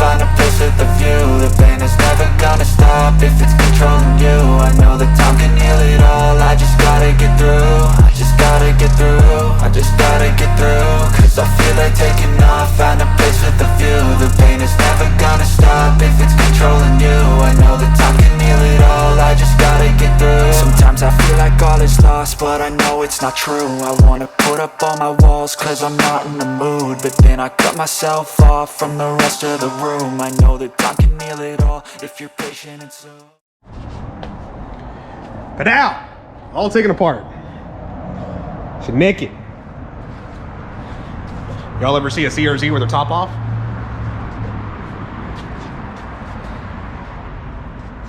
find a place with a view. The pain is never gonna stop if it's controlling you. I know that time can heal it all. I just gotta get through. I just gotta get through. I just gotta get through. Cause I feel like taking off. Find a place with a view. The pain is never gonna stop if it's controlling you. I know that time can heal it all. I just gotta get through. Sometimes I feel like all is lost, but I know it's not true. I wanna put up all my walls cause I'm not in the mood, but then I cut myself off from the rest of the room. I know that time can heal it all if you're patient and so. But now, all taken apart. So naked. Y'all ever see a CRZ with the top off?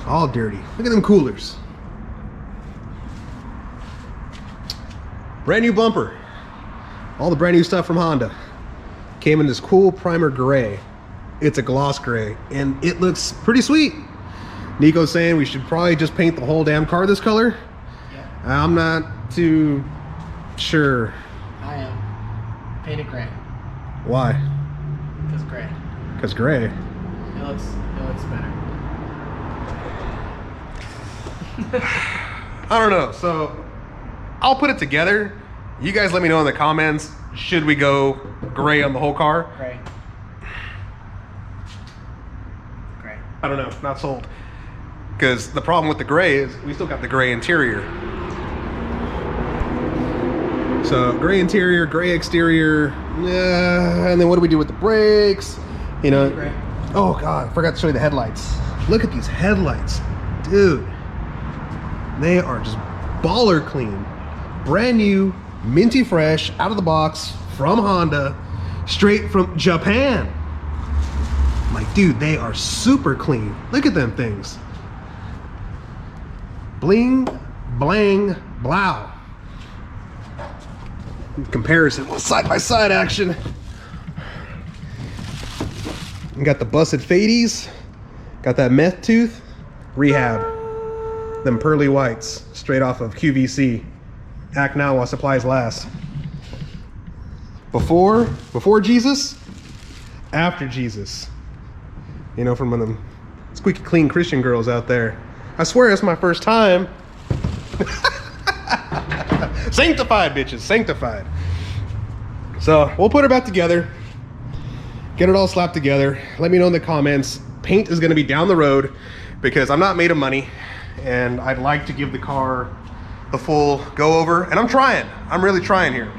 All dirty. Look at them coolers. Brand new bumper. All the brand new stuff from Honda. Came in this cool primer gray. It's a gloss gray and it looks pretty sweet. Nico's saying we should probably just paint the whole damn car this color. Yeah. I'm not too sure. I am. Paint it gray. Why? Because gray. Because gray. It looks better. I don't know. So I'll put it together. You guys let me know in the comments. Should we go gray on the whole car? Gray. Gray. I don't know. Not sold. Because the problem with the gray is we still got the gray interior. So gray interior, gray exterior, and then what do we do with the brakes? You know. Gray. Oh God, I forgot to show you the headlights. Look at these headlights, dude. They are just baller clean, brand new, minty fresh, out of the box from Honda, straight from Japan. I'm like, dude, they are super clean. Look at them things. Bling, blang, blow. In comparison with side-by-side action. You got the busted fadies, got that meth tooth, rehab. Them pearly whites, straight off of QVC. Act now while supplies last. Before Jesus, after Jesus. You know, from one of them squeaky clean Christian girls out there. I swear it's my first time. Sanctified, bitches, sanctified. So we'll put her back together, get it all slapped together. Let me know in the comments. Paint is gonna be down the road because I'm not made of money and I'd like to give the car the full go over, and I'm really trying here.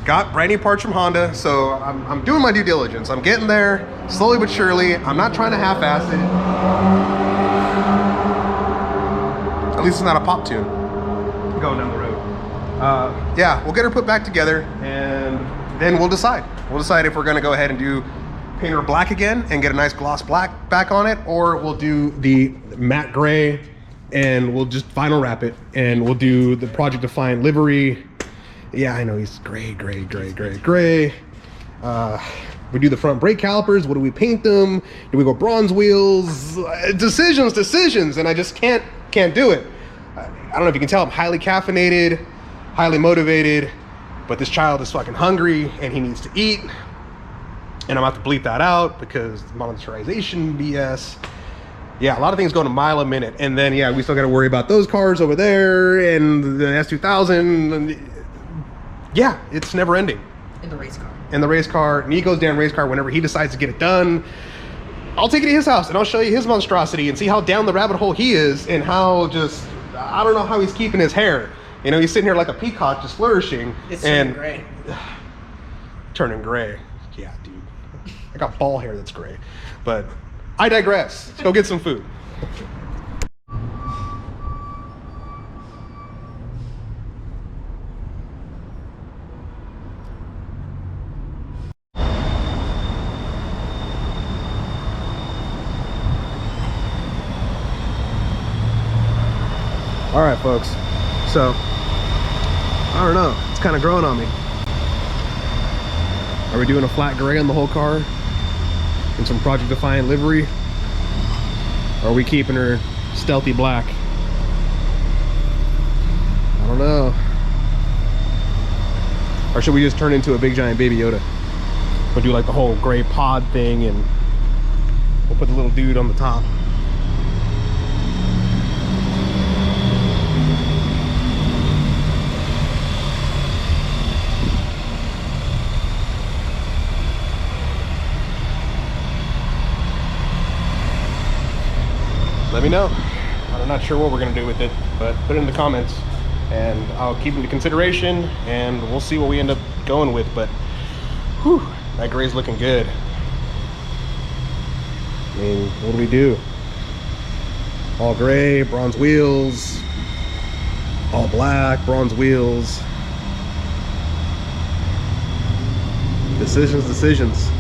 Got brand new parts from Honda, so I'm doing my due diligence. I'm getting there slowly but surely. I'm not trying to half-ass it. At least it's not a pop tune going down the road. Yeah, we'll get her put back together and then we'll decide. We'll decide if we're gonna go ahead and paint her black again and get a nice gloss black back on it, or we'll do the matte gray and we'll just vinyl wrap it and we'll do the Project Define livery. Yeah, I know, he's gray. We do the front brake calipers. What do we paint them? Do we go bronze wheels? Decisions, and I just can't do it. I don't know if you can tell, I'm highly caffeinated, highly motivated, but this child is fucking hungry and he needs to eat. And I'm about to bleep that out because monetization BS. Yeah, a lot of things going a mile a minute. And then, yeah, we still got to worry about those cars over there and the S2000. And yeah, it's never ending. In the race car. In the race car. Nico's damn race car, whenever he decides to get it done, I'll take it to his house and I'll show you his monstrosity and see how down the rabbit hole he is and how just, I don't know how he's keeping his hair. You know, he's sitting here like a peacock just flourishing. It's turning gray. Turning gray. Yeah, dude. I got ball hair that's gray. But I digress. Let's go get some food. All right, folks. So, I don't know. It's kind of growing on me. Are we doing a flat gray on the whole car? And some Project Defiant livery? Or are we keeping her stealthy black? I don't know. Or should we just turn into a big giant Baby Yoda? We'll do like the whole gray pod thing and We'll put the little dude on the top. Let me know. I'm not sure what we're gonna do with it, but put it in the comments and I'll keep it into consideration and we'll see what we end up going with. But whew, that gray's looking good. I mean, what do we do? All gray, bronze wheels, all black, bronze wheels. Decisions.